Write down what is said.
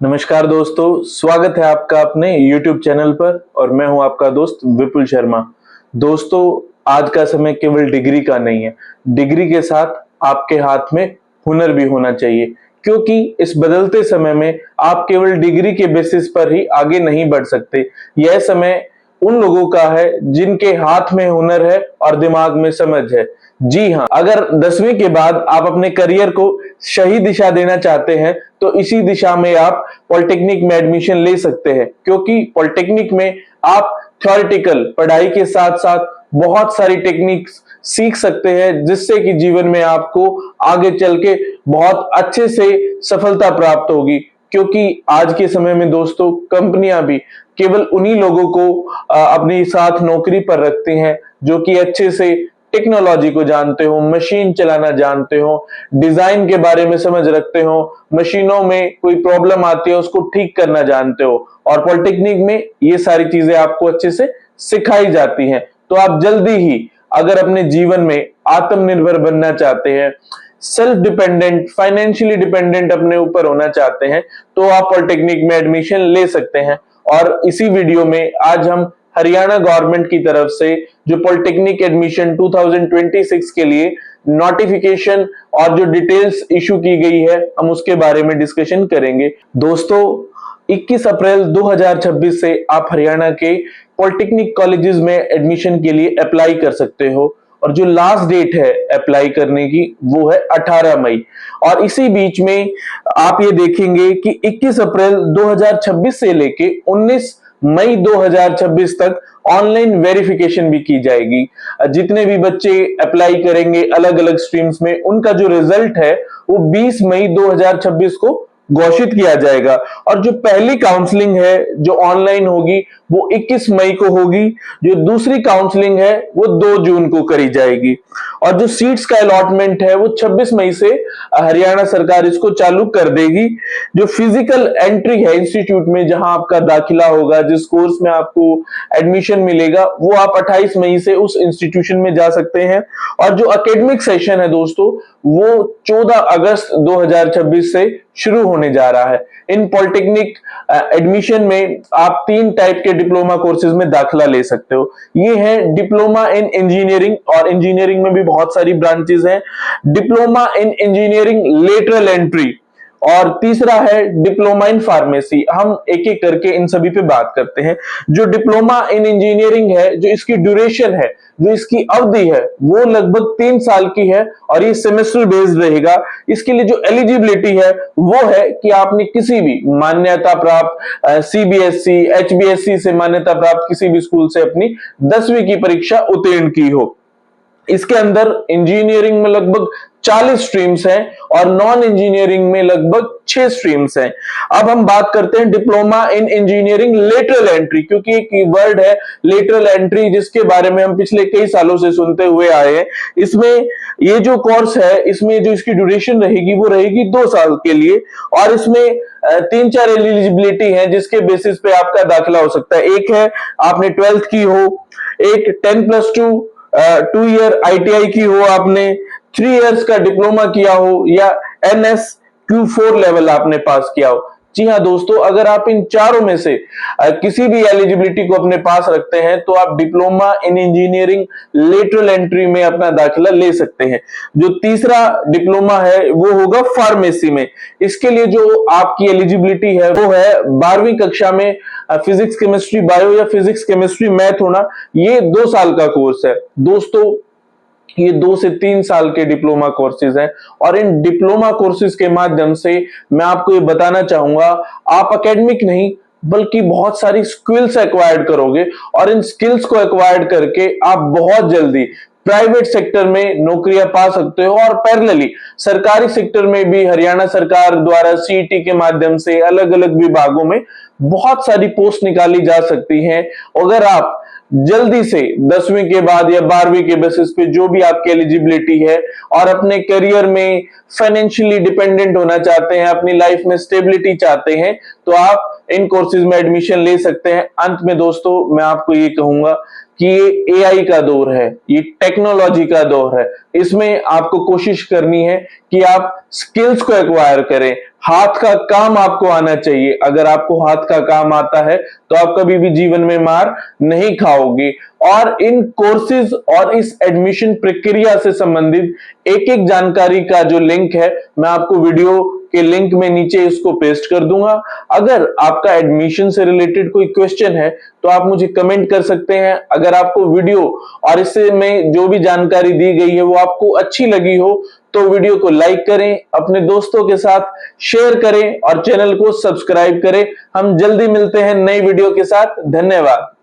नमस्कार दोस्तों, स्वागत है आपका अपने YouTube चैनल पर और मैं हूं आपका दोस्त विपुल शर्मा। दोस्तों, आज का समय केवल डिग्री का नहीं है, डिग्री के साथ आपके हाथ में हुनर भी होना चाहिए, क्योंकि इस बदलते समय में आप केवल डिग्री के बेसिस पर ही आगे नहीं बढ़ सकते। यह समय उन लोगों का है जिनके हाथ में हुनर है और दिमाग में समझ है। जी हाँ, अगर 10वीं के बाद आप अपने करियर को सही दिशा देना चाहते हैं तो इसी दिशा में आप पॉलिटेक्निक में एडमिशन ले सकते हैं, क्योंकि पॉलिटेक्निक में आप थ्योरेटिकल पढ़ाई के साथ साथ बहुत सारी टेक्निक्स सीख सकते हैं, जिससे कि जीवन में आपको आगे चल के बहुत अच्छे से सफलता प्राप्त होगी। क्योंकि आज के समय में दोस्तों, कंपनियां भी केवल उन्हीं लोगों को अपने साथ नौकरी पर रखती हैं जो कि अच्छे से टेक्नोलॉजी को जानते हो, मशीन चलाना जानते हो, डिजाइन के बारे में समझ रखते हो, मशीनों में कोई प्रॉब्लम आती है उसको ठीक करना जानते हो। और पॉलिटेक्निक में ये सारी चीजें आपको अच्छे से सिखाई जाती हैं। तो आप जल्दी ही अगर अपने जीवन में आत्मनिर्भर बनना चाहते हैं, सेल्फ डिपेंडेंट, फाइनेंशियली डिपेंडेंट अपने ऊपर होना चाहते हैं, तो आप पॉलिटेक्निक में एडमिशन ले सकते हैं। और इसी वीडियो में आज हम हरियाणा गवर्नमेंट की तरफ से जो पॉलिटेक्निक एडमिशन 2026 के लिए नोटिफिकेशन और जो डिटेल्स इशू की गई है, हम उसके बारे में डिस्कशन करेंगे। दोस्तों, 21 अप्रैल 2026 से आप हरियाणा के पॉलिटेक्निक कॉलेजेस में एडमिशन के लिए अप्लाई कर सकते हो और जो लास्ट डेट है अप्लाई करने की वो है 18 मई। और इसी बीच में आप ये देखेंगे कि 21 अप्रैल 2026 से लेके 19 मई 2026 तक ऑनलाइन वेरिफिकेशन भी की जाएगी। जितने भी बच्चे अप्लाई करेंगे अलग अलग स्ट्रीम्स में, उनका जो रिजल्ट है वो 20 मई 2026 को घोषित किया जाएगा। और जो पहली काउंसलिंग है जो ऑनलाइन होगी वो 21 मई को होगी। जो दूसरी काउंसलिंग है वो 2 जून को करी जाएगी। और जो सीट्स का अलॉटमेंट है वो 26 मई से हरियाणा सरकार इसको चालू कर देगी। जो फिजिकल एंट्री है इंस्टीट्यूट में, जहां आपका दाखिला होगा, जिस कोर्स में आपको एडमिशन मिलेगा, वो आप 28 मई से उस इंस्टीट्यूशन में जा सकते हैं। और जो एकेडमिक सेशन है दोस्तों, वो 14 अगस्त 2026 से शुरू होने जा रहा है। इन पॉलिटेक्निक एडमिशन में आप 3 टाइप के डिप्लोमा कोर्सेज में दाखिला ले सकते हो। ये है डिप्लोमा इन इंजीनियरिंग, और इंजीनियरिंग में भी बहुत सारी ब्रांचेस हैं। Diploma in engineering lateral entry, और तीसरा है डिप्लोमा इन फार्मेसी। हम एक एक करके इन सभी पे बात करते हैं। जो डिप्लोमा इन इंजीनियरिंग है, जो इसकी ड्यूरेशन है, जो इसकी अवधि है, वो लगभग 3 साल की है और ये सेमेस्टर बेस्ड रहेगा। इसके लिए जो एलिजिबिलिटी है वो है कि आपने किसी भी मान्यता प्राप्त सीबीएसई, एचबीएसई से मान्यता प्राप्त किसी भी स्कूल से अपनी 10वीं की परीक्षा उत्तीर्ण की हो। इसके अंदर इंजीनियरिंग में लगभग 40 स्ट्रीम्स हैं और नॉन इंजीनियरिंग में लगभग 6 स्ट्रीम्स हैं। अब हम बात करते हैं diploma in engineering lateral entry, क्योंकि एक वर्ड है लेटरल एंट्री जिसके बारे में हम पिछले कई सालों से सुनते हुए आए हैं। इसमें ये जो कोर्स है, इसमें जो इसकी ड्यूरेशन रहेगी वो रहेगी 2 साल के लिए। और इसमें 3-4 एलिजिबिलिटी है जिसके बेसिस पे आपका दाखिला हो सकता है। एक है आपने 12th की हो, एक 10+2 2 ईयर आईटीआई की हो, आपने 3 इयर्स का डिप्लोमा किया हो, या NSQ4 लेवल आपने पास किया हो। जी हाँ दोस्तों, अगर आप इन चारों में से किसी भी एलिजिबिलिटी को अपने पास रखते हैं तो आप diploma in engineering lateral entry में अपना दाखिला ले सकते हैं। जो तीसरा डिप्लोमा है वो होगा फार्मेसी में। इसके लिए जो आपकी एलिजिबिलिटी है वो है 12वीं कक्षा में फिजिक्स केमिस्ट्री बायो या फिजिक्स केमिस्ट्री मैथ होना। ये 2 साल का कोर्स है दोस्तों। ये 2 से 3 साल के डिप्लोमा कोर्सेज हैं और इन डिप्लोमा कोर्सेज के माध्यम से मैं आपको ये बताना चाहूंगा, आप एकेडमिक नहीं बल्कि बहुत सारी स्किल्स एक्वायर्ड करोगे और इन स्किल्स को एक्वायर्ड करके आप बहुत जल्दी प्राइवेट सेक्टर में नौकरियां पा सकते हो। और पैरेलली सरकारी सेक्टर में भी हरियाणा सरकार द्वारा सीईटी के माध्यम से अलग अलग विभागों में बहुत सारी पोस्ट निकाली जा सकती हैं। अगर आप जल्दी से 10वीं के बाद या 12वीं के बेसिस पे जो भी आपकी एलिजिबिलिटी है और अपने करियर में फाइनेंशियली डिपेंडेंट होना चाहते हैं, अपनी लाइफ में स्टेबिलिटी चाहते हैं, तो आप इन कोर्सेज में एडमिशन ले सकते हैं। अंत में दोस्तों मैं आपको ये कहूंगा कि ये एआई का दौर है, ये टेक्नोलॉजी का दौर है। इसमें आपको कोशिश करनी है कि आप स्किल्स को एक्वायर करें। हाथ का काम आपको आना चाहिए। अगर आपको हाथ का काम आता है तो आप कभी भी जीवन में मार नहीं खाओगे। और इन कोर्सेज और इस एडमिशन प्रक्रिया से संबंधित एक एक जानकारी का जो लिंक है, मैं आपको वीडियो के लिंक में नीचे इसको पेस्ट कर दूंगा। अगर आपका एडमिशन से रिलेटेड कोई क्वेश्चन है तो आप मुझे कमेंट कर सकते हैं। अगर आपको वीडियो और इससे में जो भी जानकारी दी गई है वो आपको अच्छी लगी हो तो वीडियो को लाइक करें, अपने दोस्तों के साथ शेयर करें और चैनल को सब्सक्राइब करें। हम जल्दी मिलते हैं नई वीडियो के साथ। धन्यवाद।